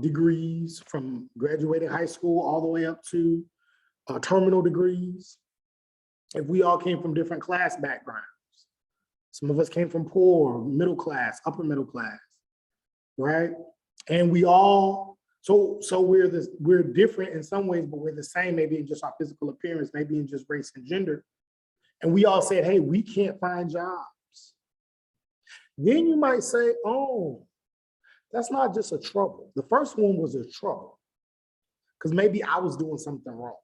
S1: degrees, from graduating high school all the way up to terminal degrees. If we all came from different class backgrounds, some of us came from poor, middle class, upper middle class, right? And we all, so we're different in some ways, but we're the same, maybe in just our physical appearance, maybe in just race and gender. And we all said, hey, we can't find jobs. Then you might say, oh, that's not just a trouble. The first one was a trouble because maybe I was doing something wrong.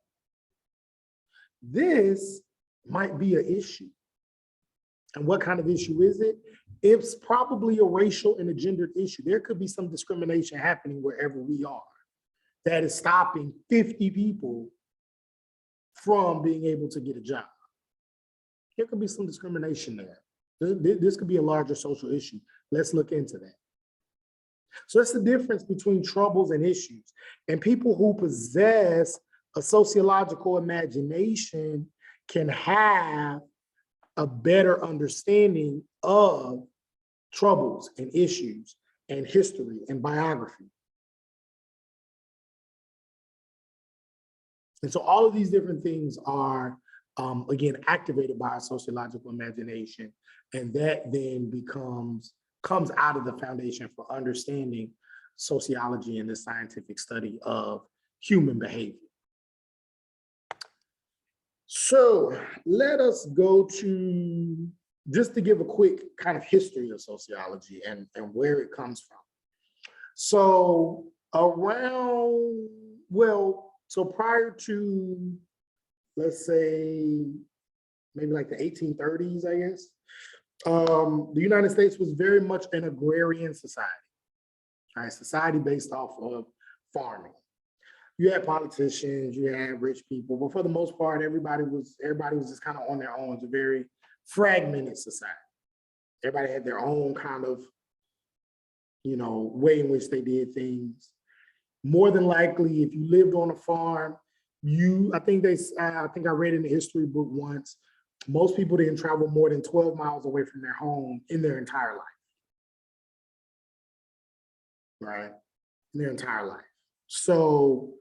S1: This might be an issue. And what kind of issue is it? It's probably a racial and a gendered issue. There could be some discrimination happening wherever we are that is stopping 50 people from being able to get a job. There could be some discrimination there. This could be a larger social issue. Let's look into that. So that's the difference between troubles and issues. And people who possess a sociological imagination can have a better understanding of troubles and issues and history and biography. And so all of these different things are again, activated by our sociological imagination. And that then comes out of the foundation for understanding sociology and the scientific study of human behavior. So let us go to, just to give a quick kind of history of sociology and where it comes from. So so prior to, let's say, maybe like the 1830s, I guess, the United States was very much an agrarian society, right? Society based off of farming. You had politicians, you had rich people, but for the most part, everybody was just kind of on their own. It's a very fragmented society. Everybody had their own kind of, way in which they did things. More than likely, if you lived on a farm, I think I read in the history book once, most people didn't travel more than 12 miles away from their home in their entire life. Right? In their entire life. So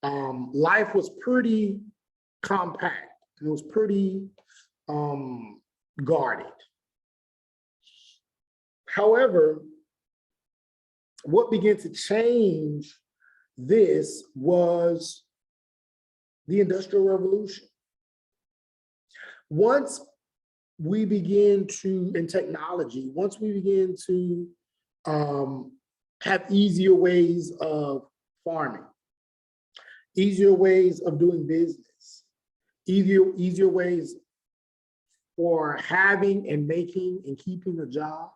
S1: life was pretty compact and it was pretty guarded. However, what began to change this was the Industrial Revolution. Once we begin to, in technology, once we begin to have easier ways of farming, easier ways of doing business, easier ways for having and making and keeping a job.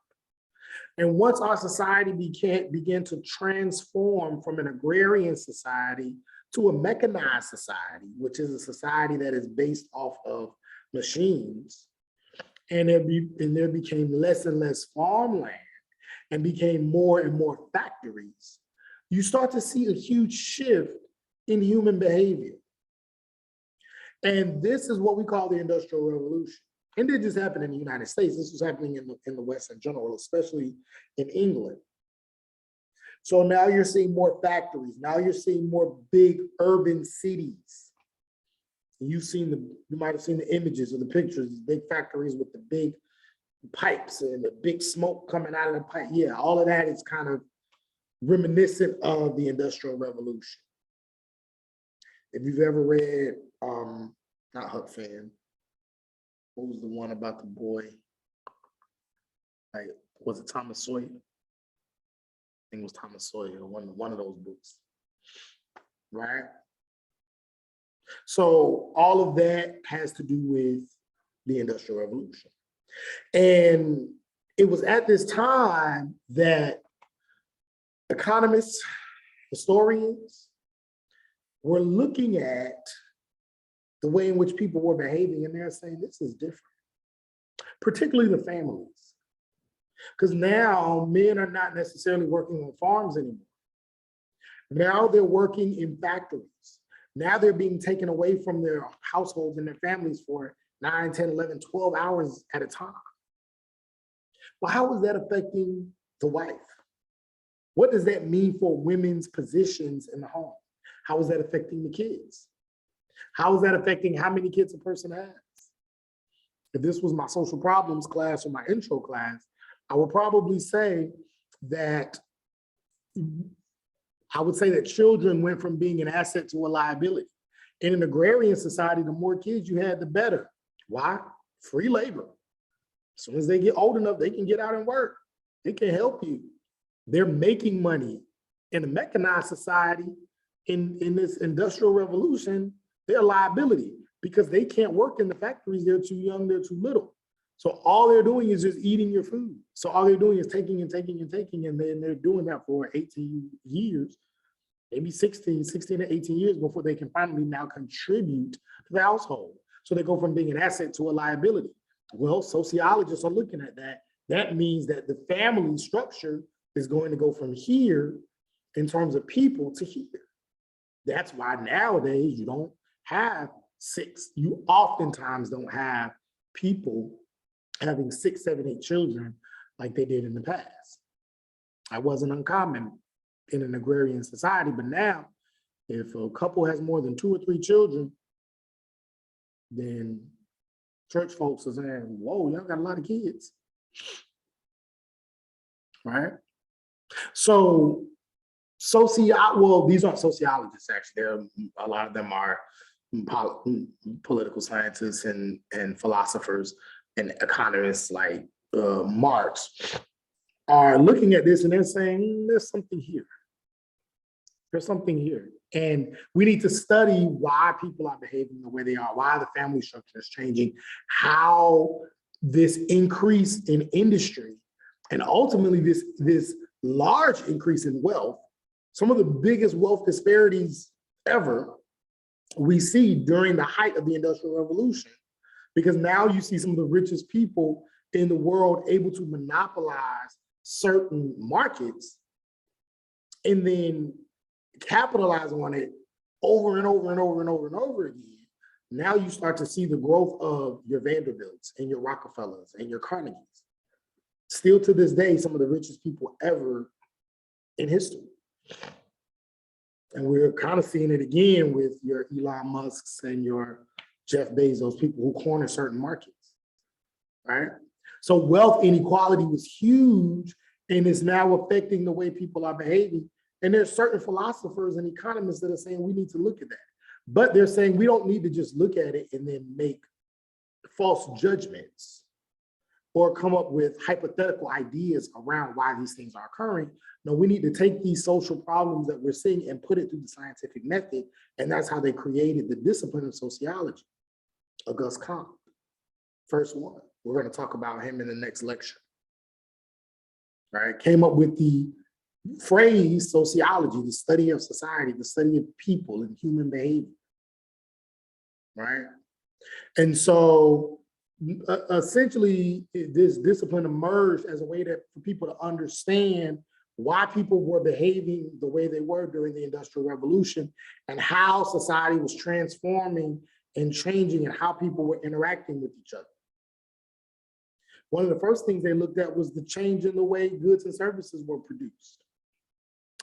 S1: And once our society began to transform from an agrarian society to a mechanized society, which is a society that is based off of machines, and there became less and less farmland and became more and more factories, you start to see a huge shift in human behavior. And this is what we call the Industrial Revolution. And it didn't just happen in the United States. This was happening in the West in general, especially in England. So now you're seeing more factories. Now you're seeing more big urban cities. You might have seen the images or the pictures, these big factories with the big pipes and the big smoke coming out of the pipe. Yeah, all of that is kind of reminiscent of the Industrial Revolution. If you've ever read, not Huck Finn, what was the one about the boy? Like, was it Thomas Sawyer? I think it was Thomas Sawyer, one of those books, right? So all of that has to do with the Industrial Revolution. And it was at this time that economists, historians were looking at the way in which people were behaving, and they're saying this is different, particularly the families. Because now men are not necessarily working on farms anymore. Now they're working in factories. Now they're being taken away from their households and their families for 9, 10, 11, 12 hours at a time. Well, how is that affecting the wife? What does that mean for women's positions in the home? How is that affecting the kids? How is that affecting how many kids a person has? If this was my social problems class or my intro class, I would probably say that children went from being an asset to a liability. In an agrarian society, the more kids you had, the better. Why? Free labor. As soon as they get old enough, they can get out and work. They can help you. They're making money. In a mechanized society, in this industrial revolution, they're a liability because they can't work in the factories. They're too young, they're too little. So all they're doing is just eating your food. So all they're doing is taking and taking and taking, and then they're doing that for 18 years, maybe 16 to 18 years before they can finally now contribute to the household. So they go from being an asset to a liability. Well, sociologists are looking at that. That means that the family structure is going to go from here in terms of people to here. That's why nowadays you don't have six. You oftentimes don't have people having 6, 7, 8 children like they did in the past. That wasn't uncommon in an agrarian society, but now if a couple has more than 2 or 3 children, then church folks are saying, whoa, y'all got a lot of kids, right? So well, these aren't sociologists, actually. A lot of them are political scientists and philosophers and economists like Marx are looking at this and they're saying, there's something here. There's something here. And we need to study why people are behaving the way they are, why the family structure is changing, how this increase in industry, and ultimately this large increase in wealth, some of the biggest wealth disparities ever we see during the height of the Industrial Revolution, because now you see some of the richest people in the world able to monopolize certain markets and then capitalize on it over and over and over and over and over again. Now you start to see the growth of your Vanderbilts and your Rockefellers and your Carnegies. Still to this day, some of the richest people ever in history. And we're kind of seeing it again with your Elon Musks and your Jeff Bezos, people who corner certain markets, right? So wealth inequality was huge and is now affecting the way people are behaving. And there's certain philosophers and economists that are saying we need to look at that. But they're saying we don't need to just look at it and then make false judgments or come up with hypothetical ideas around why these things are occurring. No, we need to take these social problems that we're seeing and put it through the scientific method. And that's how they created the discipline of sociology. Auguste Comte, first one. We're going to talk about him in the next lecture. Right? Came up with the phrase sociology, the study of society, the study of people and human behavior. Right? And so essentially, this discipline emerged as a way for people to understand why people were behaving the way they were during the Industrial Revolution and how society was transforming and changing and how people were interacting with each other. One of the first things they looked at was the change in the way goods and services were produced.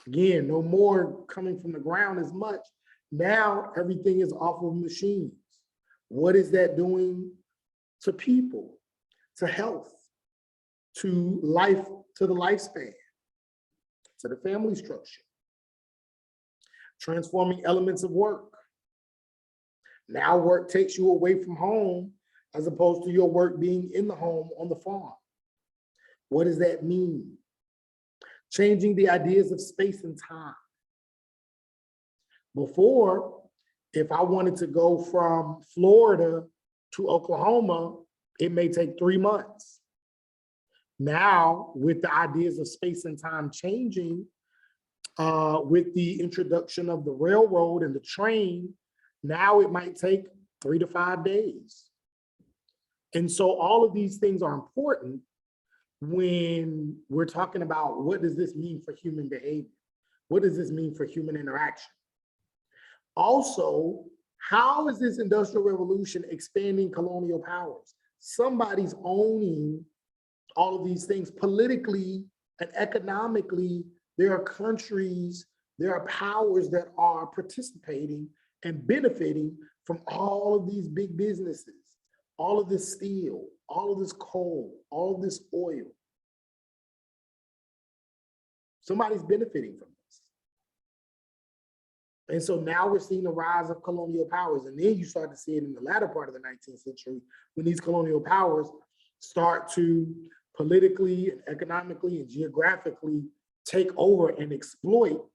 S1: Again, no more coming from the ground as much. Now everything is off of machines. What is that doing to people, to health, to life, to the lifespan, to the family structure? Transforming elements of work. Now work takes you away from home as opposed to your work being in the home on the farm. What does that mean? Changing the ideas of space and time. Before, if I wanted to go from Florida to Oklahoma, it may take 3 months. Now, with the ideas of space and time changing, with the introduction of the railroad and the train, now it might take 3 to 5 days. And so all of these things are important when we're talking about what does this mean for human behavior? What does this mean for human interaction? Also, how is this Industrial Revolution expanding colonial powers? Somebody's owning all of these things politically and economically. There are countries, there are powers that are participating and benefiting from all of these big businesses, all of this steel, all of this coal, all of this oil. Somebody's benefiting from this. And so now we're seeing the rise of colonial powers. And then you start to see it in the latter part of the 19th century when these colonial powers start to politically and economically and geographically take over and exploit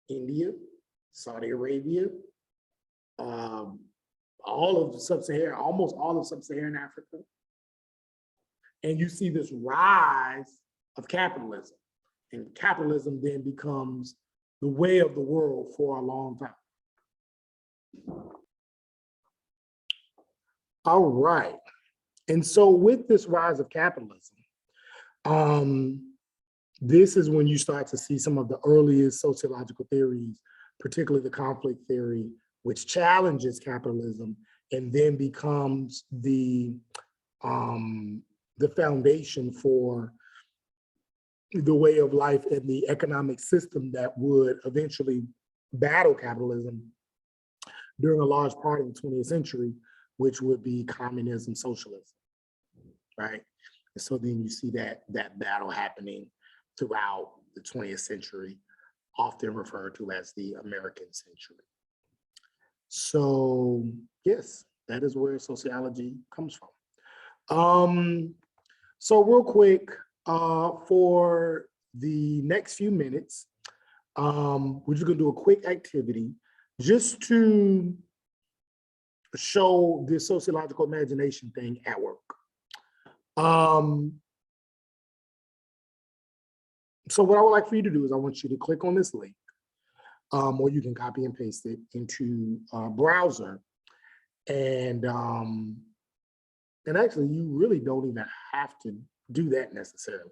S1: India, Saudi Arabia, all of sub-Saharan, almost all of sub-Saharan Africa. And you see this rise of capitalism. And capitalism then becomes the way of the world for a long time. All right. And so with this rise of capitalism, this is when you start to see some of the earliest sociological theories, particularly the conflict theory, which challenges capitalism and then becomes the foundation for the way of life and the economic system that would eventually battle capitalism during a large part of the 20th century, which would be communism, socialism, right? And so then you see that battle happening throughout the 20th century, often referred to as the American century. So yes, that is where sociology comes from. So real quick, for the next few minutes, we're just gonna do a quick activity just to show this sociological imagination thing at work. So what I would like for you to do is I want you to click on this link, or you can copy and paste it into a browser. And actually, you really don't even have to do that necessarily.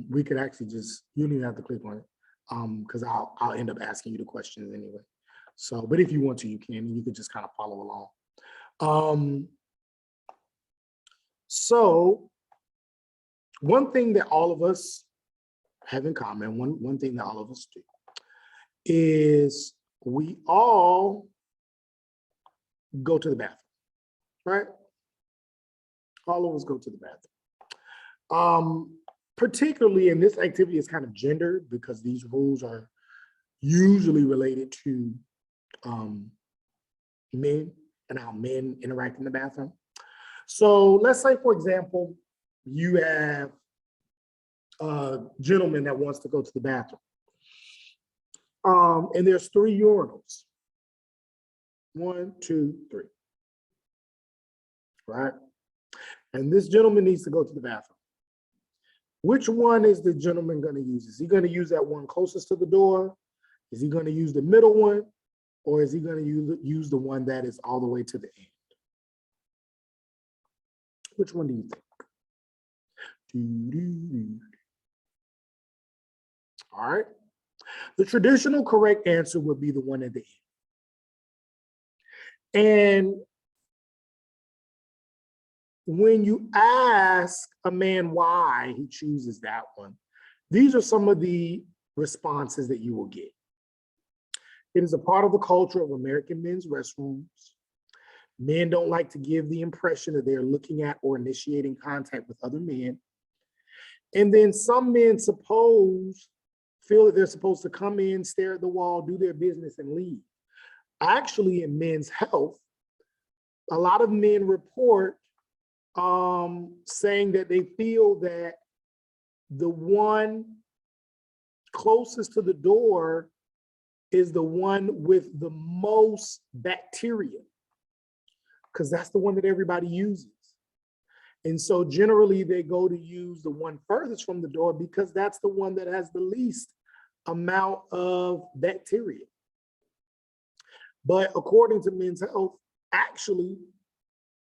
S1: We could actually just, you don't even have to click on it, because I'll end up asking you the questions anyway. So, but if you want to, you can, and you could just kind of follow along. So one thing that all of us have in common, one thing that all of us do, is we all go to the bathroom, right? All of us go to the bathroom. Particularly, and this activity is kind of gendered because these rules are usually related to men and how men interact in the bathroom. So let's say, for example, you have a gentleman that wants to go to the bathroom. And there's 3 urinals. 1, 2, 3. Right? And this gentleman needs to go to the bathroom. Which one is the gentleman going to use? Is he going to use that one closest to the door? Is he going to use the middle one? Or is he going to use the one that is all the way to the end? Which one do you think? All right. The traditional correct answer would be the one at the end. And when you ask a man why he chooses that one, these are some of the responses that you will get. It is a part of the culture of American men's restrooms. Men don't like to give the impression that they're looking at or initiating contact with other men. And then some men feel that they're supposed to come in, stare at the wall, do their business, and leave. Actually, in men's health, a lot of men report saying that they feel that the one closest to the door is the one with the most bacteria, because that's the one that everybody uses. And so generally they go to use the one furthest from the door because that's the one that has the least amount of bacteria. But according to Men's Health, actually,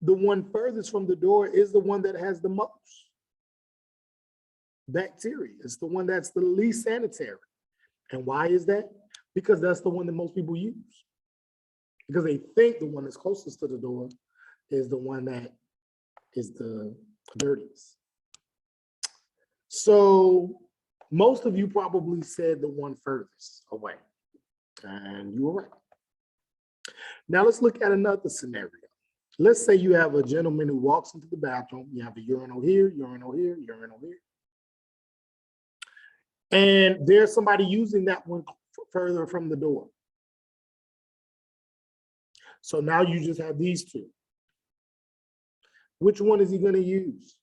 S1: the one furthest from the door is the one that has the most bacteria. It's the one that's the least sanitary. And why is that? Because that's the one that most people use. Because they think the one that's closest to the door is the one that is the dirtiest. So most of you probably said the one furthest away, and you were right. Now let's look at another scenario. Let's say you have a gentleman who walks into the bathroom. You have a urinal here, urinal here, urinal here. And there's somebody using that one further from the door. So now you just have these two. Which one is he going to use?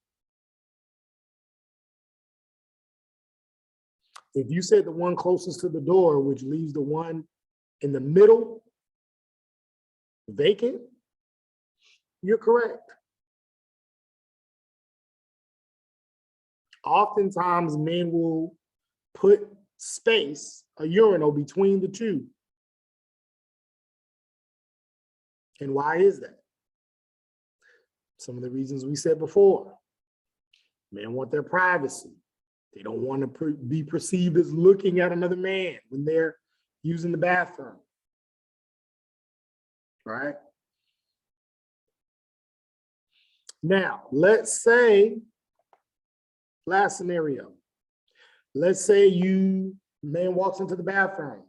S1: If you said the one closest to the door, which leaves the one in the middle vacant, you're correct. Oftentimes, men will put space, a urinal, between the two. And why is that? Some of the reasons we said before. Men want their privacy. They don't want to be perceived as looking at another man when they're using the bathroom. Right? Now, let's say, last scenario. Let's say man walks into the bathroom.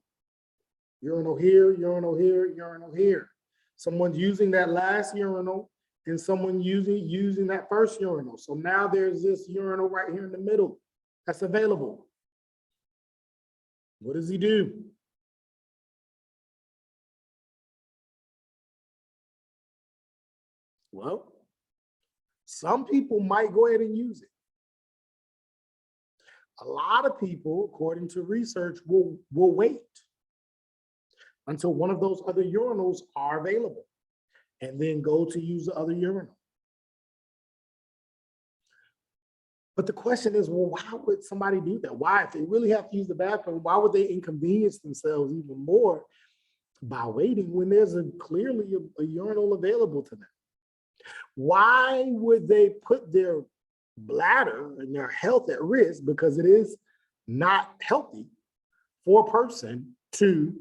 S1: Urinal here, urinal here, urinal here. Someone's using that last urinal and someone using that first urinal. So now there's this urinal right here in the middle that's available. What does he do? Well, some people might go ahead and use it. A lot of people, according to research, will wait until one of those other urinals are available and then go to use the other urinal. But the question is, well, why would somebody do that? Why, if they really have to use the bathroom, why would they inconvenience themselves even more by waiting when there's clearly a urinal available to them? Why would they put their bladder and their health at risk, because it is not healthy for a person to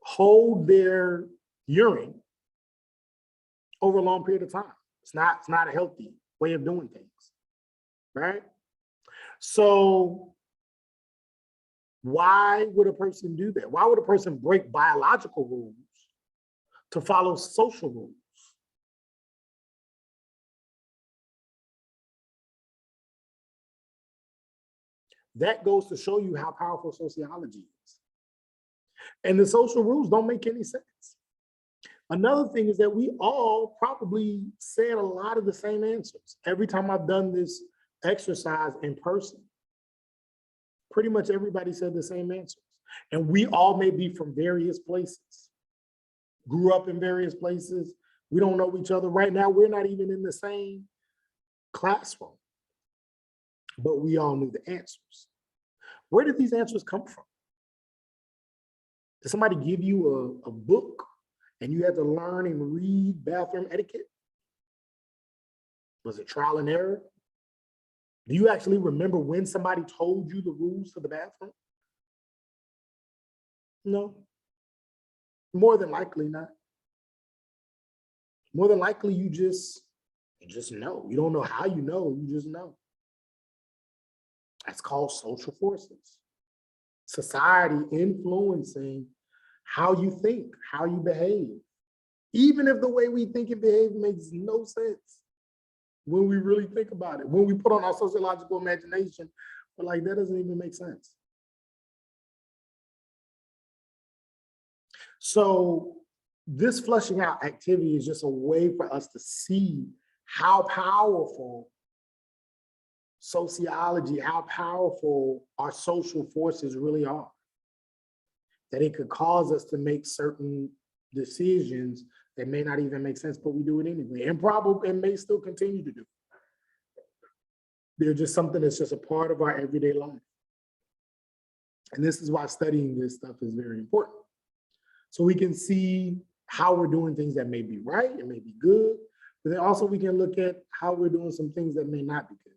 S1: hold their urine over a long period of time? It's not a healthy way of doing things, right? So why would a person do that? Why would a person break biological rules to follow social rules? That goes to show you how powerful sociology is. And the social rules don't make any sense. Another thing is that we all probably said a lot of the same answers. Every time I've done this exercise in person, pretty much everybody said the same answers. And we all may be from various places, grew up in various places. We don't know each other. Right now, we're not even in the same classroom, but we all knew the answers. Where did these answers come from? Did somebody give you a book and you had to learn and read bathroom etiquette? Was it trial and error? Do you actually remember when somebody told you the rules to the bathroom? No. More than likely not. More than likely you just know. You don't know how you know, you just know. That's called social forces. Society influencing how you think, how you behave. Even if the way we think and behave makes no sense when we really think about it. When we put on our sociological imagination, we're like, that doesn't even make sense. So this flushing out activity is just a way for us to see how powerful sociology, how powerful our social forces really are. That it could cause us to make certain decisions that may not even make sense, but we do it anyway, and may still continue to do. They're just something that's just a part of our everyday life. And this is why studying this stuff is very important. So we can see how we're doing things that may be right, it may be good, but then also we can look at how we're doing some things that may not be good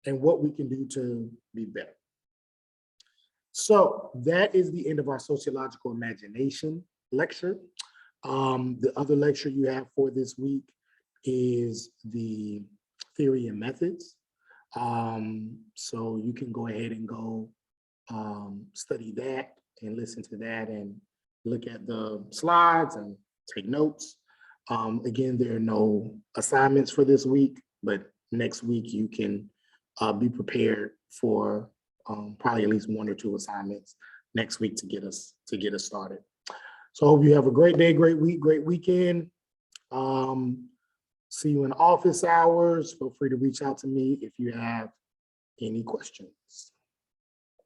S1: and what we can do to be better. So that is the end of our sociological imagination lecture. The other lecture you have for this week is the theory and methods. So you can go ahead and go study that and listen to that and look at the slides and take notes. Again, there are no assignments for this week, but next week you can be prepared for probably at least 1 or 2 assignments next week to get us started. So I hope you have a great day, great week, great weekend. See you in office hours. Feel free to reach out to me if you have any questions.